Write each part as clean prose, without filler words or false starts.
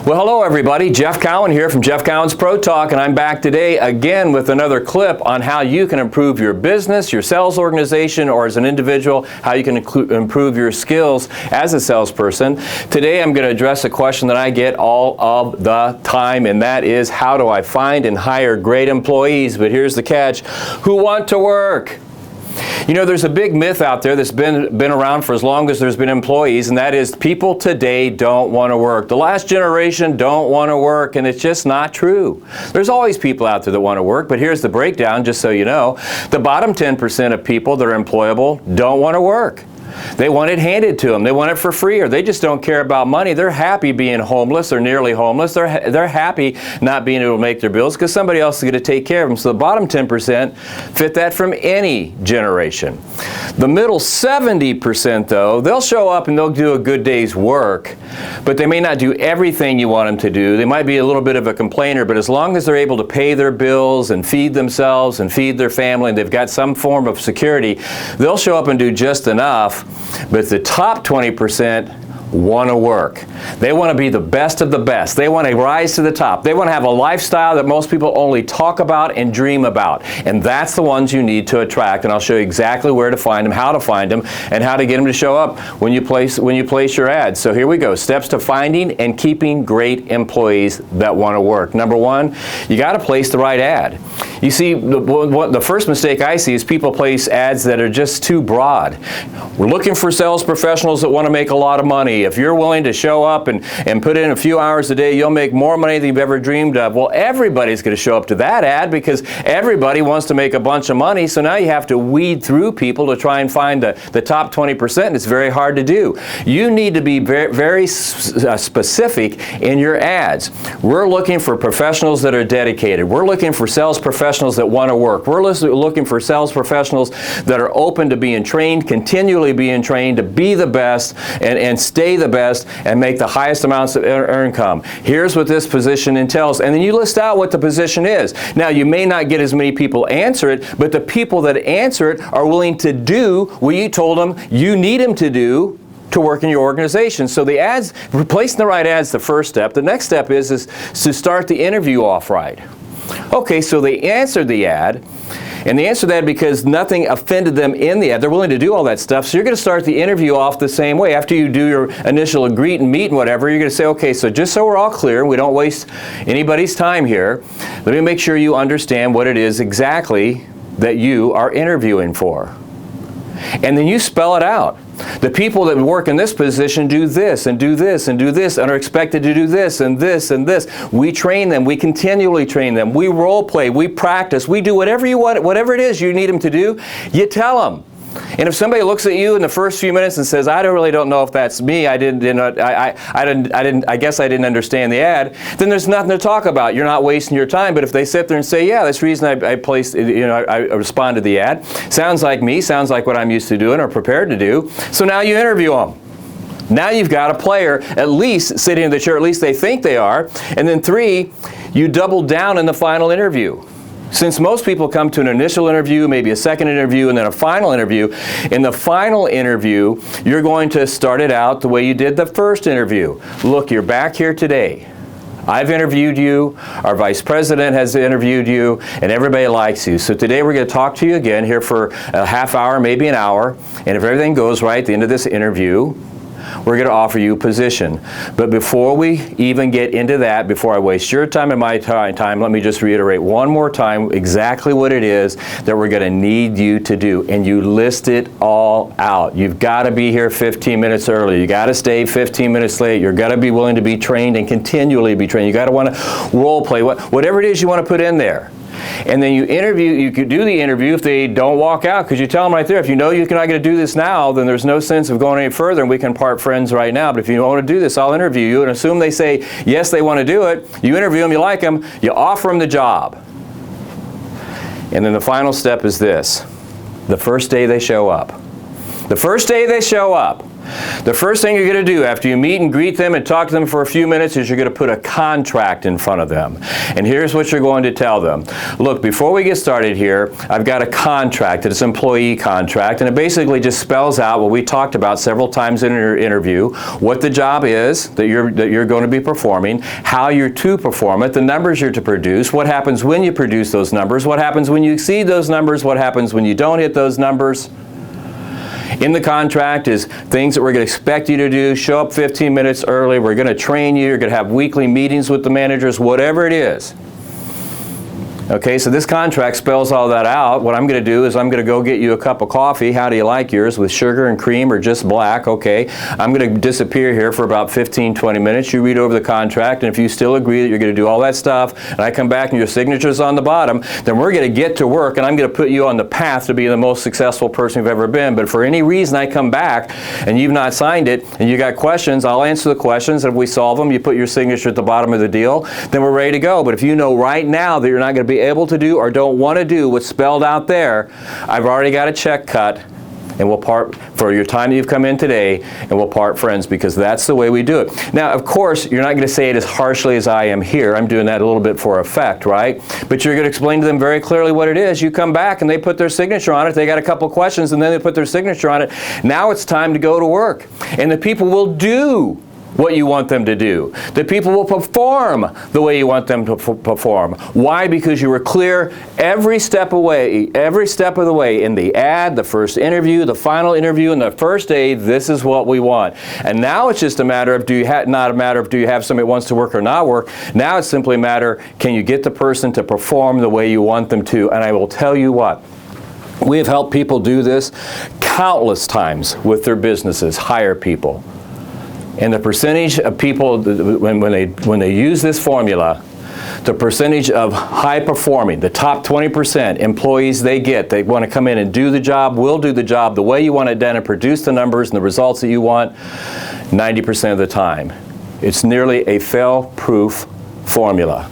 Well, hello everybody. Jeff Cowan here from Jeff Cowan's Pro Talk, and I'm back today again with another clip on how you can improve your business, your sales organization, or as an individual, how you can improve your skills as a salesperson. Today I'm going to address a question that I get all of the time, and that is, how do I find and hire great employees? But here's the catch: who want to work? You know, there's a big myth out there that's been around for as long as there's been employees, and that is people today don't want to work. The last generation don't want to work, and it's just not true. There's always people out there that want to work, but here's the breakdown, just so you know. The bottom 10% of people that are employable don't want to work. They want it handed to them. They want it for free, or they just don't care about money. They're happy being homeless or nearly homeless. They're happy not being able to make their bills because somebody else is going to take care of them. So the bottom 10% fit that from any generation. The middle 70%, though, they'll show up and they'll do a good day's work, but they may not do everything you want them to do. They might be a little bit of a complainer, but as long as they're able to pay their bills and feed themselves and feed their family, and they've got some form of security, they'll show up and do just enough. But the top 20% want to work. They want to be the best of the best. They want to rise to the top. They want to have a lifestyle that most people only talk about and dream about. And that's the ones you need to attract. And I'll show you exactly where to find them, how to find them, and how to get them to show up when you place your ads. So here we go. Steps to finding and keeping great employees that want to work. Number one, you got to place the right ad. You see, the first mistake I see is people place ads that are just too broad. We're looking for sales professionals that want to make a lot of money. If you're willing to show up and put in a few hours a day, you'll make more money than you've ever dreamed of. Well, everybody's going to show up to that ad because everybody wants to make a bunch of money. So now you have to weed through people to try and find the top 20%, and it's very hard to do. You need to be very specific in your ads. We're looking for professionals that are dedicated. We're looking for sales professionals that want to work. We're looking for sales professionals that are open to being trained, continually being trained to be the best and stay the best and make the highest amounts of income. Here's what this position entails. And then you list out what the position is. Now, you may not get as many people answer it, but the people that answer it are willing to do what you told them you need them to do to work in your organization. So the ads, replacing the right ads, the first step. The next step is to start the interview off right. Okay, so they answered the ad, and they answered that because nothing offended them in the ad. They're willing to do all that stuff, so you're going to start the interview off the same way. After you do your initial greet and meet and whatever, you're going to say, okay, so just so we're all clear, we don't waste anybody's time here, let me make sure you understand what it is exactly that you are interviewing for. And then you spell it out. The people that work in this position do this and do this and do this and are expected to do this and this and this. We train them. We continually train them. We role play. We practice. We do whatever you want, whatever it is you need them to do, you tell them. And if somebody looks at you in the first few minutes and says, I really don't know if that's me, I guess I didn't understand the ad, then there's nothing to talk about. You're not wasting your time. But if they sit there and say, yeah, that's the reason I responded to the ad. Sounds like me, sounds like what I'm used to doing or prepared to do. So now you interview them. Now you've got a player at least sitting in the chair, at least they think they are. And then 3, you double down in the final interview. Since most people come to an initial interview, maybe a second interview, and then a final interview, in the final interview, you're going to start it out the way you did the first interview. Look, you're back here today. I've interviewed you, our vice president has interviewed you, and everybody likes you. So today we're going to talk to you again here for a half hour, maybe an hour, and if everything goes right at the end of this interview, we're going to offer you a position. But before we even get into that, before I waste your time and my time, let me just reiterate one more time exactly what it is that we're going to need you to do. And you list it all out. You've got to be here 15 minutes early. You got to stay 15 minutes late. You're got to be willing to be trained and continually be trained. You got to want to role play, whatever it is you want to put in there. And then you could do the interview if they don't walk out, because you tell them right there, if you know you're not going to do this now, then there's no sense of going any further and we can part friends right now. But if you don't want to do this, I'll interview you, and assume they say, yes, they want to do it. You interview them, you like them, you offer them the job. And then the final step is this: the first day they show up. The first day they show up, The first thing you're going to do after you meet and greet them and talk to them for a few minutes is you're going to put a contract in front of them. And here's what you're going to tell them. Look, before we get started here, I've got a contract. It's an employee contract, and it basically just spells out what we talked about several times in your interview, what the job is that you're going to be performing, how you're to perform it, the numbers you're to produce, what happens when you produce those numbers, what happens when you exceed those numbers, what happens when you don't hit those numbers. In the contract is things that we're going to expect you to do. Show up 15 minutes early. We're going to train you. You're going to have weekly meetings with the managers, whatever it is. Okay, so this contract spells all that out. What I'm going to do is I'm going to go get you a cup of coffee. How do you like yours? With sugar and cream or just black? Okay, I'm going to disappear here for about 15, 20 minutes. You read over the contract, and if you still agree that you're going to do all that stuff, and I come back and your signature's on the bottom, then we're going to get to work, and I'm going to put you on the path to be the most successful person you've ever been. But if for any reason I come back and you've not signed it, and you got questions, I'll answer the questions, and if we solve them, you put your signature at the bottom of the deal, then we're ready to go. But if you know right now that you're not going to be able to do or don't want to do what's spelled out there, I've already got a check cut, and we'll part for your time that you've come in today, and we'll part friends, because that's the way we do it. Now, of course, you're not going to say it as harshly as I am here. I'm doing that a little bit for effect, right? But you're going to explain to them very clearly what it is. You come back and they put their signature on it. They got a couple questions, and then they put their signature on it. Now it's time to go to work, and the people will do what you want them to do. The people will perform the way you want them to perform. Why? Because you were clear every step of the way in the ad, the first interview, the final interview, and the first day. This is what we want. And now it's just a matter of not a matter of do you have somebody that wants to work or not work. Now it's simply a matter, can you get the person to perform the way you want them to? And I will tell you what, we have helped people do this countless times with their businesses, hire people. And the percentage of people, when they use this formula, the percentage of high performing, the top 20% employees they want to come in and do the job, will do the job the way you want it done and produce the numbers and the results that you want 90% of the time. It's nearly a fail-proof formula.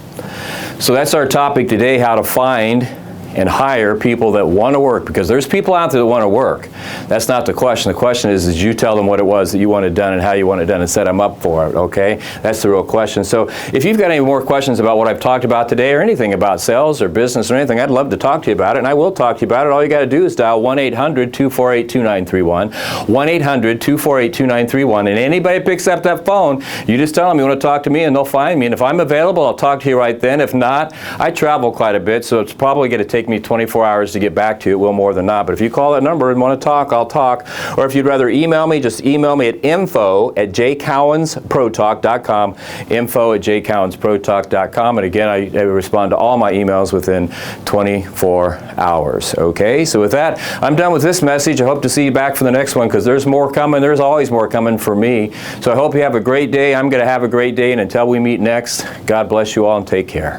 So that's our topic today, how to find and hire people that want to work, because there's people out there that want to work. That's not the question. The question is you tell them what it was that you wanted done and how you want it done and set them up for it, okay? That's the real question. So if you've got any more questions about what I've talked about today or anything about sales or business or anything, I'd love to talk to you about it, and I will talk to you about it. All you got to do is dial 1-800-248-2931, 1-800-248-2931, and anybody picks up that phone, you just tell them you want to talk to me and they'll find me, and if I'm available, I'll talk to you right then. If not, I travel quite a bit, so it's probably going to take me 24 hours to get back to you. It will more than not. But if you call that number and want to talk, I'll talk. Or if you'd rather email me, just email me at info@jcowensprotalk.com, info@jcowensprotalk.com. And again, I respond to all my emails within 24 hours. Okay? So with that, I'm done with this message. I hope to see you back for the next one, because there's more coming. There's always more coming for me. So I hope you have a great day. I'm going to have a great day. And until we meet next, God bless you all and take care.